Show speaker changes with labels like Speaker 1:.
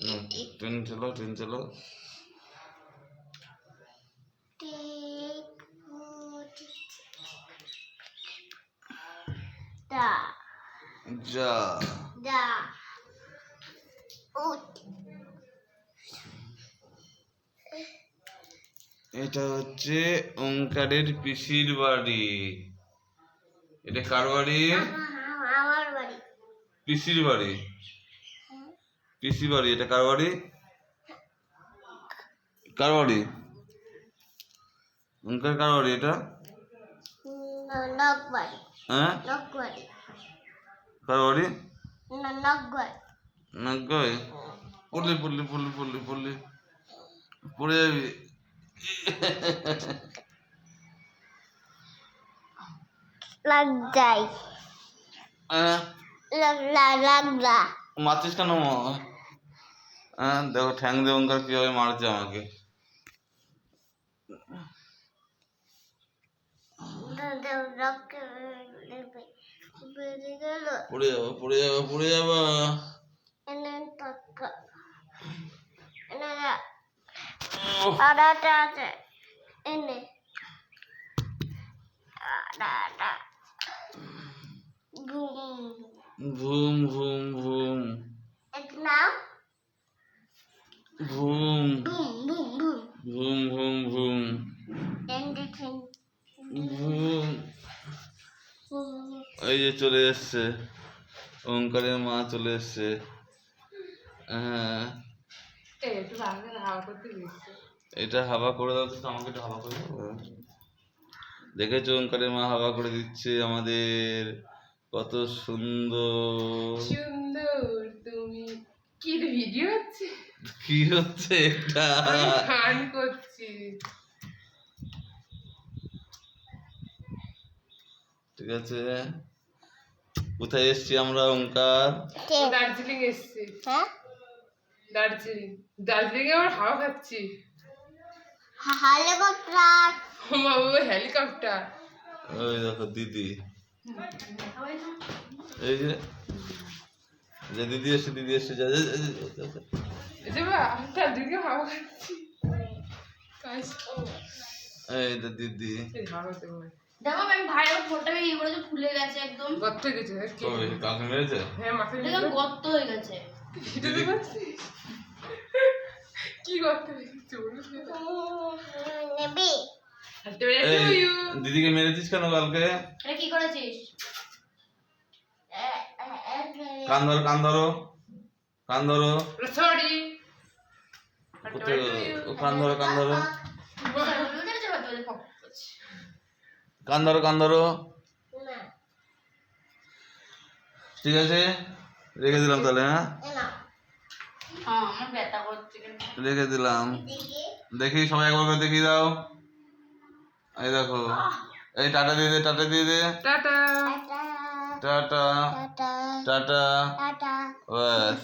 Speaker 1: Train चलो जा এটা হচ্ছে ওঙ্কারের পিসির বাড়ি। এটা কার বাড়ি?
Speaker 2: আমার বাড়ি।
Speaker 1: পিসির বাড়ি। পিসি বাড়ি। এটা কার বাড়ি? কার বাড়ি? ওঙ্কার কার বাড়ি এটা?
Speaker 2: নকবাড়ি।
Speaker 1: হ্যাঁ
Speaker 2: নকবাড়ি।
Speaker 1: কার বাড়ি?
Speaker 2: নকবাড়ি।
Speaker 1: নকবাড়ি। পড়ে যাবি।
Speaker 2: लग जाए लगला
Speaker 1: মারছিস কেন? দেখো ঠ্যাং দিয়ে ওঙ্কার কিভাবে মারছে আমাকে। পড়ে যাবো। ঘুম ঘুম ঘুম ঘুম ঘুম ঘুম ঘুম ঘুম। এই যে চলে এসছে ওঙ্কারের মা, চলে এসছে। হ্যাঁ এটা হাওয়া করে দাও তো, আমাকে একটু হাওয়া করে দাও। দেখেছো ওঙ্কারের মা হাওয়া করে দিচ্ছে আমাদের, কত সুন্দর
Speaker 3: তুমি। কি ভিডিও হচ্ছে?
Speaker 1: কি হচ্ছে এটা?
Speaker 3: গান করছি।
Speaker 1: ঠিক আছে, কোথায় এসছি আমরা ওঙ্কার?
Speaker 3: দার্জিলিং এসছি। দার্জিলিং দার্জিলিং এ আবার হাওয়া খাচ্ছি।
Speaker 2: হেলিকপ্টার।
Speaker 3: বাবা হেলিকপ্টার।
Speaker 1: ওই দেখো দিদি, এই যে দিদি এসছে যা
Speaker 3: দার্জিলিং এ হাওয়া খাচ্ছি।
Speaker 1: এই তো দিদি।
Speaker 2: দেখো আমি ভাইয়ের ফোনটা এই করে ফুলে গেছে, একদম
Speaker 3: গর্ত হয়ে গেছে।
Speaker 1: কাকে মেরেছে?
Speaker 3: হ্যাঁ মাথায়
Speaker 2: দেখো গর্ত হয়ে গেছে।
Speaker 3: কি গর্ত হয়ে গেছে
Speaker 2: নেবি?
Speaker 1: দিদিকে মেরেছিস কেন কালকে?
Speaker 2: এটা কি করেছিস?
Speaker 1: কান ধরো
Speaker 3: সরি।
Speaker 1: কান ধরো ঠিক আছে, রেখে দিলাম তাহলে। হ্যাঁ
Speaker 2: আমার ব্যথা করছে,
Speaker 1: রেখে দিলাম। দেখি সবাই একবার করে দেখিয়ে দাও। এই দেখো, এই টাটা দিয়ে দে
Speaker 3: টাটা।
Speaker 1: টাটা।
Speaker 2: টাটা।
Speaker 1: ব্যাস।